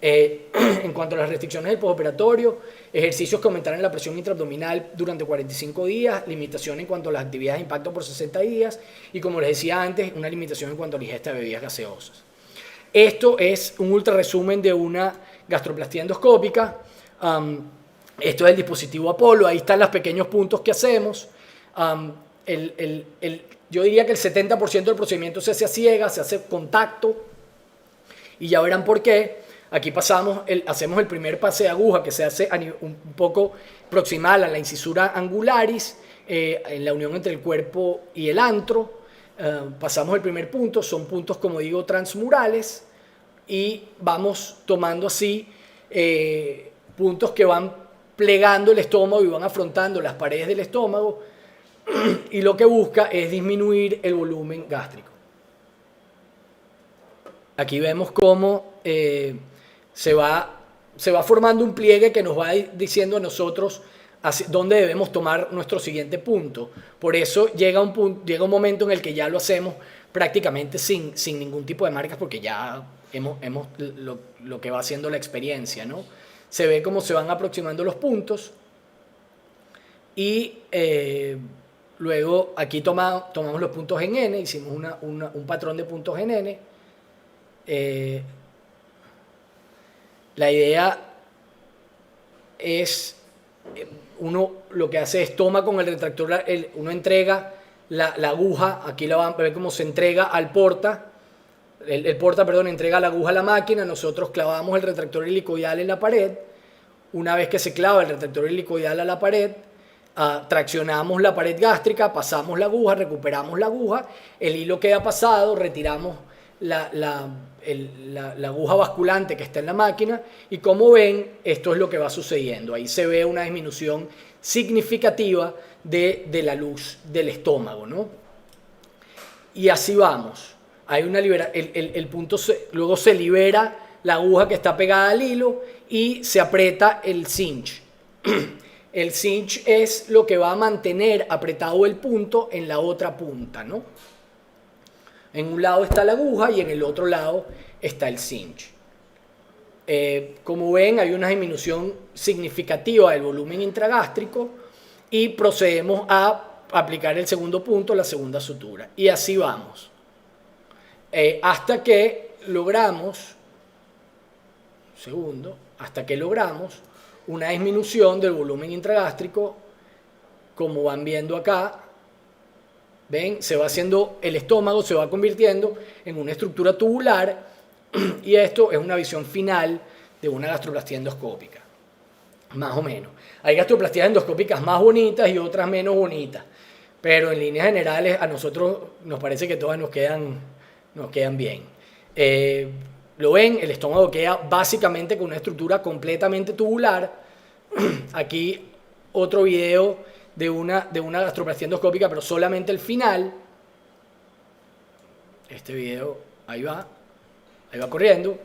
En cuanto a las restricciones del postoperatorio, ejercicios que aumentaran la presión intraabdominal durante 45 días, limitación en cuanto a las actividades de impacto por 60 días y, como les decía antes, una limitación en cuanto a la ingesta de bebidas gaseosas. Esto es un ultra resumen de una gastroplastia endoscópica. Esto es el dispositivo Apolo, ahí están los pequeños puntos que hacemos. Yo diría que el 70% del procedimiento se hace a ciegas, se hace contacto y ya verán por qué. Aquí hacemos el primer pase de aguja que se hace un poco proximal a la incisura angularis, en la unión entre el cuerpo y el antro. Pasamos el primer punto, son puntos, como digo, transmurales, y vamos tomando así puntos que van plegando el estómago y van afrontando las paredes del estómago, y lo que busca es disminuir el volumen gástrico. Aquí vemos cómo se va formando un pliegue que nos va diciendo a nosotros dónde debemos tomar nuestro siguiente punto. Por eso llega un momento en el que ya lo hacemos prácticamente sin ningún tipo de marcas, porque ya hemos lo que va haciendo la experiencia, ¿no? Se ve cómo se van aproximando los puntos y luego aquí tomamos los puntos en N, hicimos un patrón de puntos en N. La idea es, uno lo que hace es toma con el retractor, uno entrega la aguja, aquí la van a ver cómo se entrega al porta, el porta entrega la aguja a la máquina, nosotros clavamos el retractor helicoidal en la pared. Una vez que se clava el retractor helicoidal a la pared, traccionamos la pared gástrica, pasamos la aguja, recuperamos la aguja, el hilo queda pasado, retiramos la aguja basculante que está en la máquina y, como ven, esto es lo que va sucediendo. Ahí se ve una disminución significativa de la luz del estómago, ¿no? Y así vamos. Hay el punto luego se libera la aguja que está pegada al hilo y se aprieta el cinch. El cinch es lo que va a mantener apretado el punto en la otra punta, ¿no? En un lado está la aguja y en el otro lado está el cinch. Como ven, hay una disminución significativa del volumen intragástrico y procedemos a aplicar el segundo punto, la segunda sutura. Y así vamos. Hasta que logramos una disminución del volumen intragástrico, como van viendo acá. ¿Ven? Se va haciendo, el estómago se va convirtiendo en una estructura tubular y esto es una visión final de una gastroplastia endoscópica, más o menos. Hay gastroplastías endoscópicas más bonitas y otras menos bonitas, pero en líneas generales a nosotros nos parece que todas nos quedan bien. Lo ven, el estómago queda básicamente con una estructura completamente tubular. Aquí otro video de una gastroplastia endoscópica, pero solamente el final. Este video, ahí va corriendo.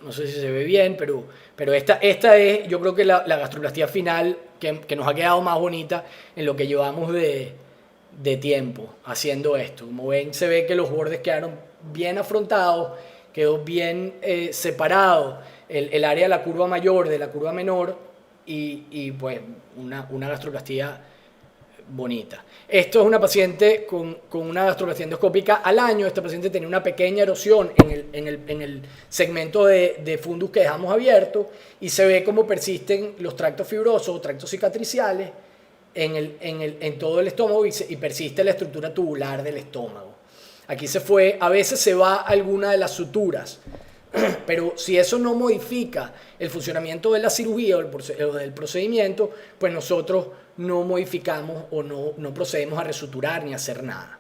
no sé si se ve bien, pero esta es, yo creo que la gastroplastía final que nos ha quedado más bonita en lo que llevamos de tiempo haciendo esto. Como ven, se ve que los bordes quedaron bien afrontados, quedó bien separado el área de la curva mayor de la curva menor y pues una gastroplastía bonita. Esto es una paciente con una gastroplastía endoscópica al año. Esta paciente tenía una pequeña erosión en el segmento de fundus que dejamos abierto y se ve cómo persisten los tractos fibrosos o tractos cicatriciales en todo el estómago y persiste la estructura tubular del estómago. Aquí a veces se va alguna de las suturas, pero si eso no modifica el funcionamiento de la cirugía o del procedimiento, pues nosotros no modificamos o no procedemos a resuturar ni a hacer nada.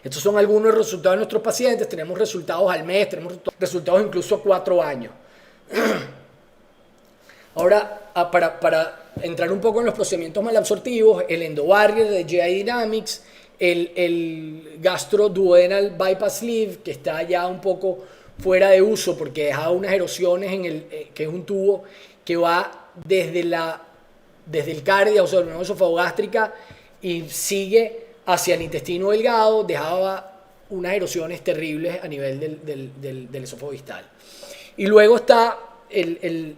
Estos son algunos resultados de nuestros pacientes. Tenemos resultados al mes, tenemos resultados incluso a 4 años. Ahora, para entrar un poco en los procedimientos malabsortivos, el endobarrier de GI Dynamics, el gastroduodenal bypass sleeve, que está ya un poco fuera de uso porque dejaba unas erosiones que es un tubo que va desde el cardia, o sea, la esofagogástrica, y sigue hacia el intestino delgado, dejaba unas erosiones terribles a nivel del esófago distal. Y luego está el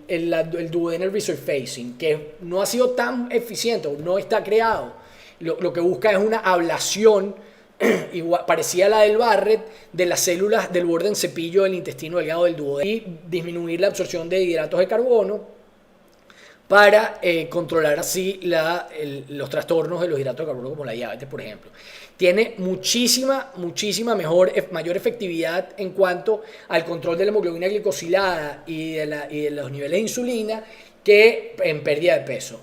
duodenal resurfacing, que no ha sido tan eficiente, no está creado. Lo que busca es una ablación igual, parecida a la del Barrett, de las células del borde en cepillo del intestino delgado del duodeno y disminuir la absorción de hidratos de carbono para controlar así los trastornos de los hidratos de carbono como la diabetes, por ejemplo. Tiene muchísima mayor efectividad en cuanto al control de la hemoglobina glicosilada y de los niveles de insulina que en pérdida de peso,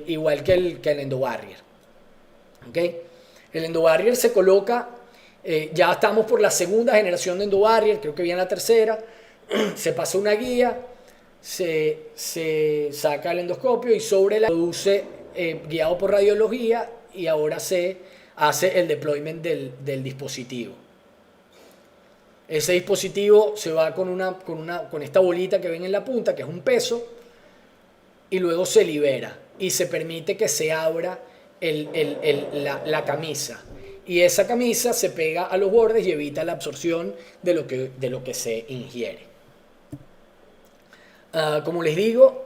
igual que el endobarrier. ¿Okay? El endobarrier se coloca, ya estamos por la segunda generación de endobarrier, creo que viene la tercera, se pasa una guía, se saca el endoscopio y sobre la produce guiado por radiología y ahora se hace el deployment del dispositivo. Ese dispositivo se va con esta bolita que ven en la punta, que es un peso, y luego se libera y se permite que se abra la camisa. Y esa camisa se pega a los bordes y evita la absorción de lo que se ingiere. Como les digo,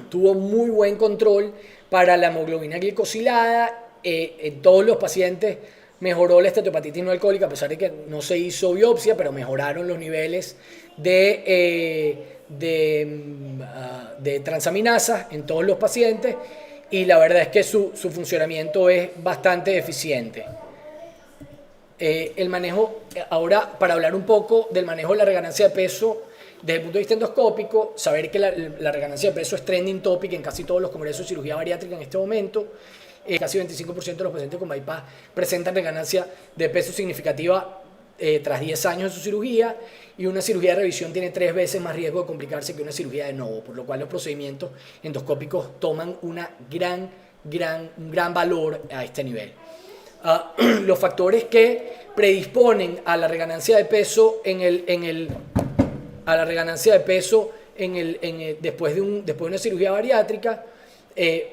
tuvo muy buen control para la hemoglobina glicosilada. En todos los pacientes mejoró la esteatopatitis no alcohólica, a pesar de que no se hizo biopsia, pero mejoraron los niveles de transaminasas en todos los pacientes y la verdad es que su funcionamiento es bastante eficiente. El manejo, ahora para hablar un poco del manejo de la reganancia de peso desde el punto de vista endoscópico, saber que la reganancia de peso es trending topic en casi todos los congresos de cirugía bariátrica en este momento. Casi 25% de los pacientes con bypass presentan reganancia de peso significativa tras 10 años de su cirugía, y una cirugía de revisión tiene 3 veces más riesgo de complicarse que una cirugía de novo, por lo cual los procedimientos endoscópicos toman un gran valor a este nivel. Los factores que predisponen a la reganancia de peso después de una cirugía bariátrica,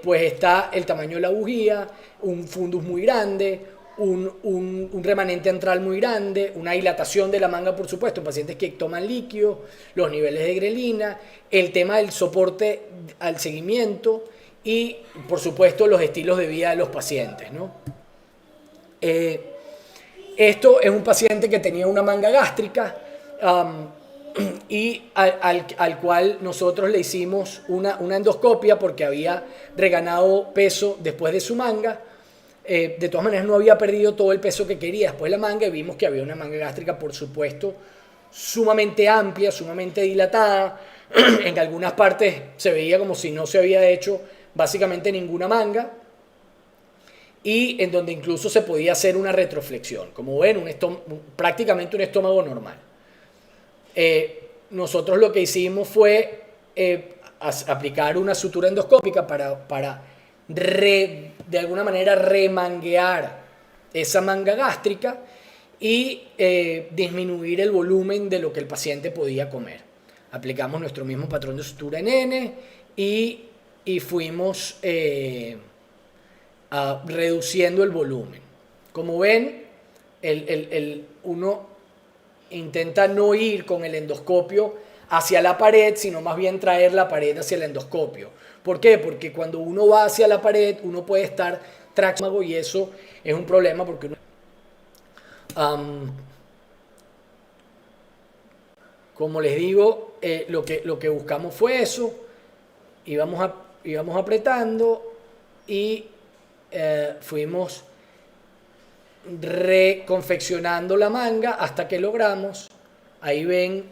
pues está el tamaño de la bujía, un fundus muy grande, un remanente antral muy grande, una dilatación de la manga, por supuesto, en pacientes que toman líquido, los niveles de grelina, el tema del soporte al seguimiento y, por supuesto, los estilos de vida de los pacientes, ¿no? Esto es un paciente que tenía una manga gástrica y al cual nosotros le hicimos una endoscopia porque había reganado peso después de su manga. De todas maneras no había perdido todo el peso que quería después de la manga y vimos que había una manga gástrica, por supuesto, sumamente amplia, sumamente dilatada. En algunas partes se veía como si no se había hecho básicamente ninguna manga, y en donde incluso se podía hacer una retroflexión, como ven, prácticamente un estómago normal. Nosotros lo que hicimos fue aplicar una sutura endoscópica para de alguna manera remanguear esa manga gástrica y disminuir el volumen de lo que el paciente podía comer. aplicamos nuestro mismo patrón de sutura en N y fuimos reduciendo el volumen. Como ven, uno intenta no ir con el endoscopio hacia la pared, sino más bien traer la pared hacia el endoscopio. ¿Por qué? Porque cuando uno va hacia la pared, uno puede estar tráxmago y eso es un problema porque uno... como les digo, lo que buscamos fue eso. Íbamos apretando y fuimos reconfeccionando la manga hasta que logramos, ahí ven,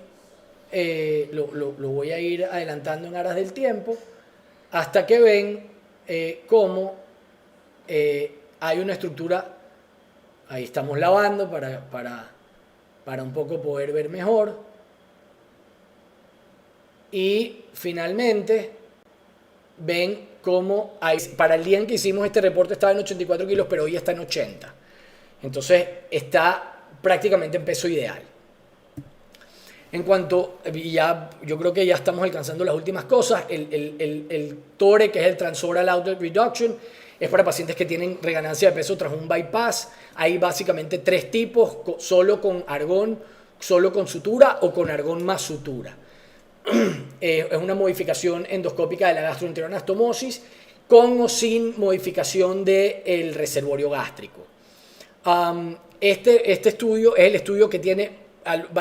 lo voy a ir adelantando en aras del tiempo, hasta que ven cómo hay una estructura, ahí estamos lavando para un poco poder ver mejor, y finalmente ven cómo para el día en que hicimos este reporte estaba en 84 kilos, pero hoy está en 80. Entonces está prácticamente en peso ideal. En cuanto, yo creo que ya estamos alcanzando las últimas cosas, el TORE, que es el Transoral Outlet Reduction, es para pacientes que tienen reganancia de peso tras un bypass. Hay básicamente 3 tipos, solo con argón, solo con sutura o con argón más sutura. Es una modificación endoscópica de la gastroenteroanastomosis con o sin modificación del reservorio gástrico. Este estudio es el estudio que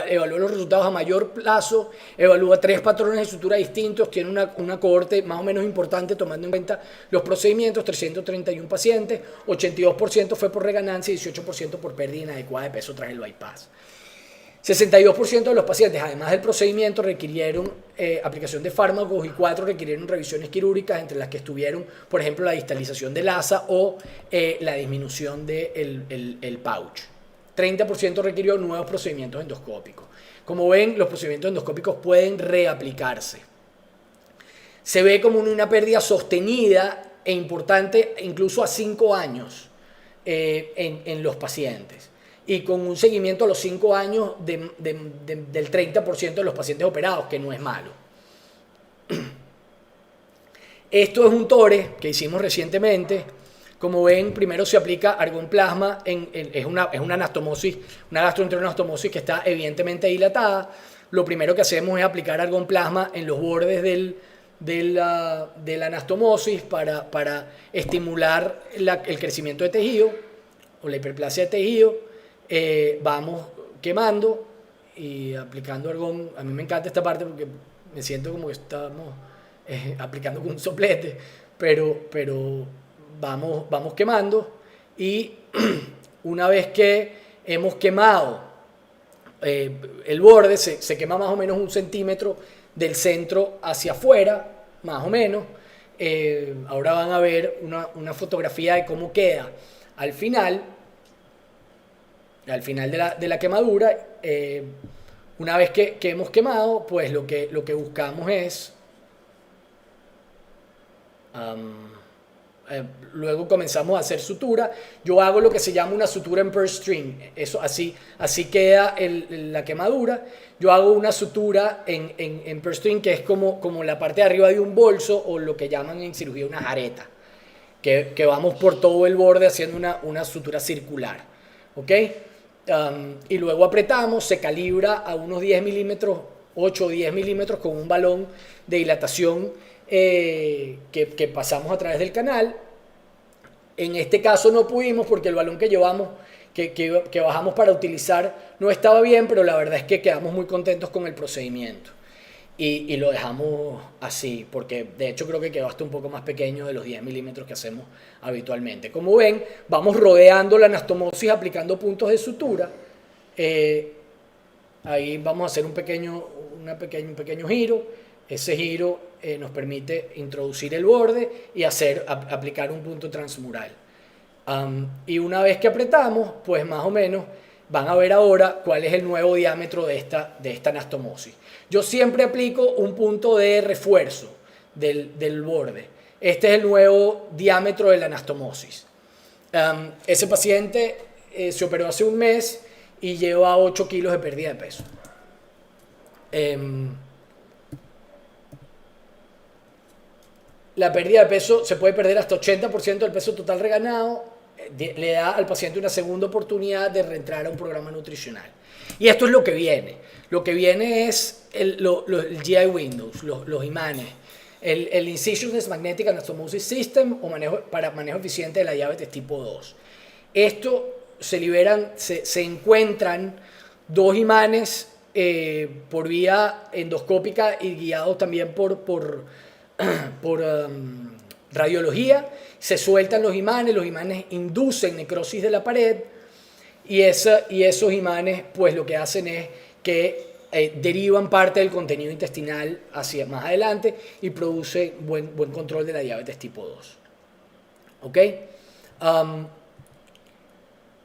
evalúa los resultados a mayor plazo, evalúa 3 patrones de sutura distintos, tiene una cohorte más o menos importante tomando en cuenta los procedimientos, 331 pacientes, 82% fue por reganancia y 18% por pérdida inadecuada de peso tras el bypass. 62% de los pacientes, además del procedimiento, requirieron aplicación de fármacos y 4 requirieron revisiones quirúrgicas, entre las que estuvieron, por ejemplo, la distalización del asa o la disminución del pouch. 30% requirió nuevos procedimientos endoscópicos. Como ven, los procedimientos endoscópicos pueden reaplicarse. Se ve como una pérdida sostenida e importante incluso a 5 años en los pacientes. Y con un seguimiento a los 5 años del 30% de los pacientes operados, que no es malo. Esto es un TORE que hicimos recientemente. Como ven, primero se aplica argón plasma, es una anastomosis, una gastroenteroanastomosis que está evidentemente dilatada. Lo primero que hacemos es aplicar argón plasma en los bordes de la anastomosis para estimular el crecimiento de tejido o la hiperplasia de tejido. Vamos quemando y aplicando argón. A mí me encanta esta parte porque me siento como que estamos aplicando con un soplete, pero vamos quemando y una vez que hemos quemado el borde, se quema más o menos 1 centímetro del centro hacia afuera, más o menos. Ahora van a ver una fotografía de cómo queda al final de la quemadura. Una vez que hemos quemado, pues lo que buscamos es luego comenzamos a hacer sutura. Yo hago lo que se llama una sutura en per string. Eso, así queda la quemadura. Yo hago una sutura en per string, que es como la parte de arriba de un bolso, o lo que llaman en cirugía una jareta, que vamos por todo el borde haciendo una sutura circular. ¿Ok? Y luego apretamos, se calibra a unos 10 milímetros, 8 o 10 milímetros con un balón de dilatación que pasamos a través del canal. En este caso no pudimos porque el balón que llevamos, que bajamos para utilizar, no estaba bien, pero la verdad es que quedamos muy contentos con el procedimiento y lo dejamos así, porque de hecho creo que quedó hasta un poco más pequeño de los 10 milímetros que hacemos habitualmente. Como ven, vamos rodeando la anastomosis aplicando puntos de sutura. Ahí vamos a hacer un pequeño giro. Ese giro nos permite introducir el borde y aplicar un punto transmural. Y una vez que apretamos, pues más o menos van a ver ahora cuál es el nuevo diámetro de esta anastomosis. Yo siempre aplico un punto de refuerzo del borde. Este es el nuevo diámetro de la anastomosis. Ese paciente se operó hace un mes y lleva 8 kilos de pérdida de peso. la pérdida de peso se puede perder hasta 80% del peso total reganado, le da al paciente una segunda oportunidad de reentrar a un programa nutricional. Y esto es lo que viene. Lo que viene es el GI Windows, los imanes, el Incisionless Magnetic Anastomosis System para manejo eficiente de la diabetes tipo 2. Esto se encuentran dos imanes por vía endoscópica y guiados también por radiología. Se sueltan los imanes inducen necrosis de la pared y esos imanes pues lo que hacen es que derivan parte del contenido intestinal hacia más adelante y produce buen control de la diabetes tipo 2. ¿Ok?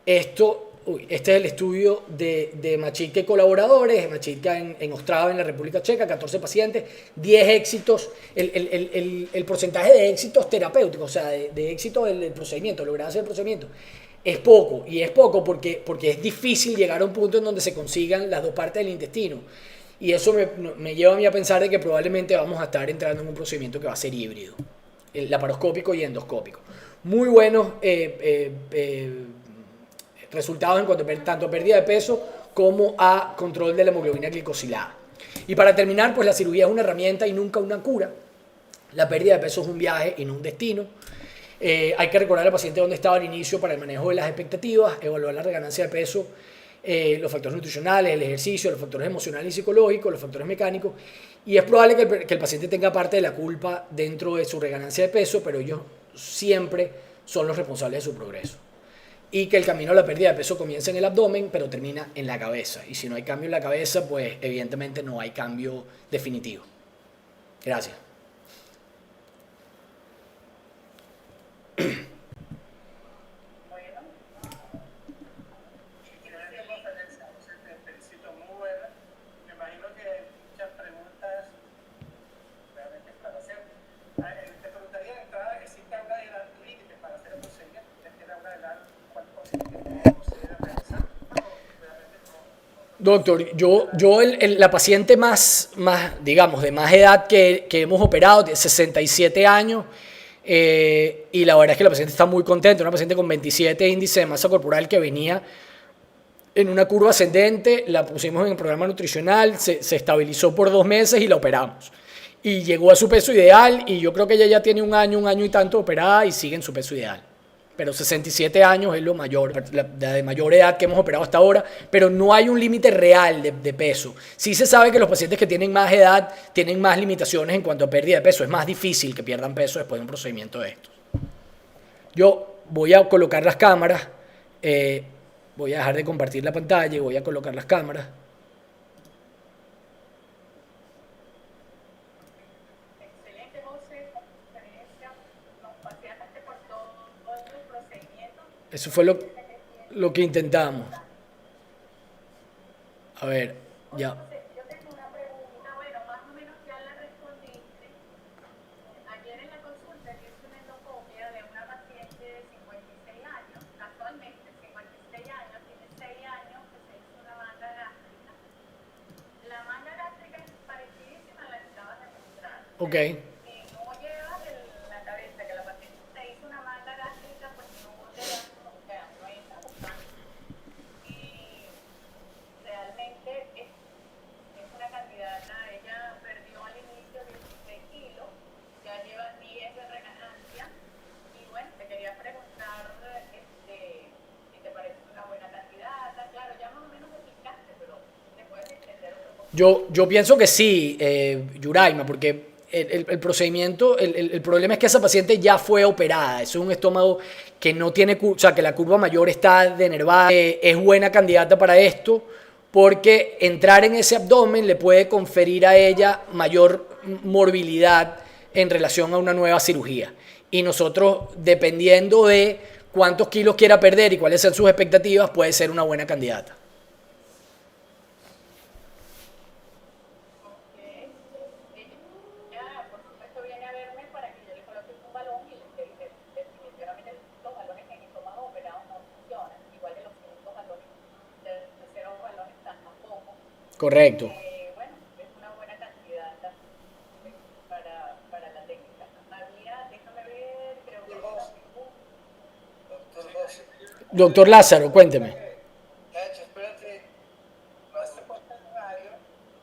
Este es el estudio de Machitka y colaboradores, Machitka en Ostrava, en la República Checa, 14 pacientes, 10 éxitos, el porcentaje de éxitos terapéuticos, o sea, de éxito del procedimiento, lograr hacer el procedimiento, es poco, y es poco porque es difícil llegar a un punto en donde se consigan las dos partes del intestino. Y eso me lleva a mí a pensar de que probablemente vamos a estar entrando en un procedimiento que va a ser híbrido, laparoscópico y endoscópico. Muy buenos resultados en cuanto tanto a pérdida de peso como a control de la hemoglobina glicosilada. Y para terminar, pues la cirugía es una herramienta y nunca una cura. La pérdida de peso es un viaje y no un destino. Hay que recordar al paciente dónde estaba al inicio para el manejo de las expectativas, evaluar la reganancia de peso, los factores nutricionales, el ejercicio, los factores emocionales y psicológicos, los factores mecánicos. Y es probable que el paciente tenga parte de la culpa dentro de su reganancia de peso, pero ellos siempre son los responsables de su progreso. Y que el camino a la pérdida de peso comienza en el abdomen, pero termina en la cabeza. Y si no hay cambio en la cabeza, pues evidentemente no hay cambio definitivo. Gracias. Doctor, la paciente más, digamos, de más edad que hemos operado, de 67 años, y la verdad es que la paciente está muy contenta, una paciente con 27 índice de masa corporal que venía en una curva ascendente, la pusimos en el programa nutricional, se estabilizó por 2 meses y la operamos. Y llegó a su peso ideal y yo creo que ella ya tiene un año y tanto operada y sigue en su peso ideal. Pero 67 años es lo mayor, la de mayor edad que hemos operado hasta ahora, pero no hay un límite real de peso. Sí se sabe que los pacientes que tienen más edad tienen más limitaciones en cuanto a pérdida de peso. Es más difícil que pierdan peso después de un procedimiento de estos. Yo voy a colocar las cámaras, voy a dejar de compartir la pantalla y voy a colocar las cámaras. Eso fue lo que intentamos. A ver, ya. Yo tengo una pregunta, bueno, más o menos ya la respondiste. Ayer en la consulta yo hice una endoscopia de una paciente de 56 años, actualmente 56 años, tiene 6 años que se hizo una manga gástrica. La manga gástrica es parecidísima a la que acabas de mostrar. Ok. Yo pienso que sí, Yuraima, porque el procedimiento, el problema es que esa paciente ya fue operada. Eso es un estómago que no tiene, o sea, que la curva mayor está denervada. Es buena candidata para esto porque entrar en ese abdomen le puede conferir a ella mayor morbilidad en relación a una nueva cirugía. Y nosotros, dependiendo de cuántos kilos quiera perder y cuáles sean sus expectativas, puede ser una buena candidata. Correcto. Bueno, es una buena cantidad para la técnica. Había Doctor Lázaro, cuénteme. Nacho, espérate. No, este puesto en radio,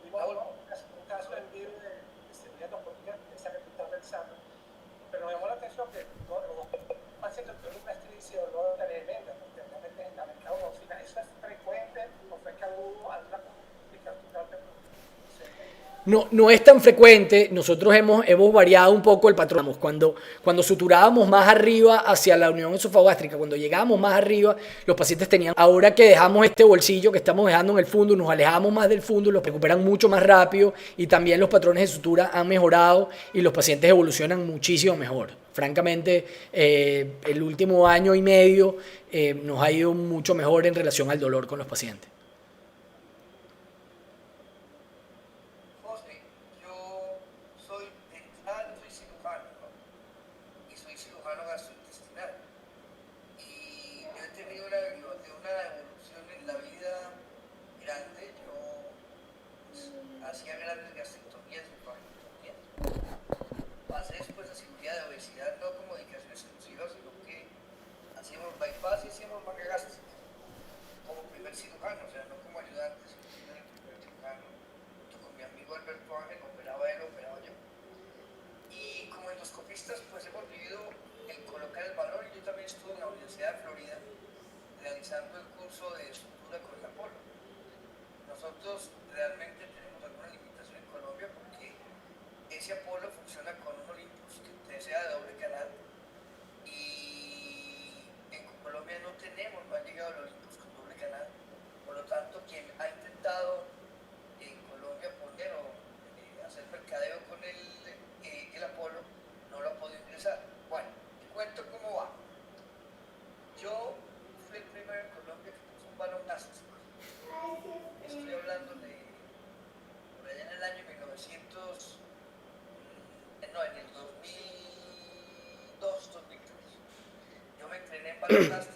vimos un caso en vivo de cirugía endoscópica, esa que tú estás pensando, pero me llamó la atención que los pacientes tuvieron una estridición luego tremenda, porque realmente en la mercado morfina, ¿eso es frecuente o fue que hubo alguna complicación? No, no es tan frecuente, nosotros hemos variado un poco el patrón. Cuando suturábamos más arriba hacia la unión esofagástrica, cuando llegábamos más arriba, los pacientes tenían, ahora que dejamos este bolsillo que estamos dejando en el fondo, nos alejamos más del fondo, los recuperan mucho más rápido y también los patrones de sutura han mejorado y los pacientes evolucionan muchísimo mejor. Francamente, el último año y medio nos ha ido mucho mejor en relación al dolor con los pacientes. Hacía grandes gastrectomías y faringotomías. Pasé después a cirugía de obesidad, no como indicaciones exclusivas, sino que hacíamos bypass y hacíamos manga gástrica como primer cirujano, o sea, no como ayudante, sino como el primer cirujano. Junto con mi amigo Alberto Ángel, operaba él, operaba yo. Y como endoscopistas, pues hemos vivido el colocar el valor, y yo también estuve en la Universidad de Florida realizando el curso de sutura con el Apolo. Nosotros realmente tenemos alguna limitación en Colombia porque ese Apolo funciona con un Olympus que sea de doble canal y en Colombia no han llegado el Olympus con doble canal. Por lo tanto, quien ha intentado en Colombia poner o hacer mercadeo con el Apolo no lo ha podido ingresar. Bueno, te cuento cómo va. Yo fui el primero en Colombia que puso un balón gástrico. Estoy hablando de por allá en el año 1900, no, en el 2002, 2003. Yo me entrené en balón gástrico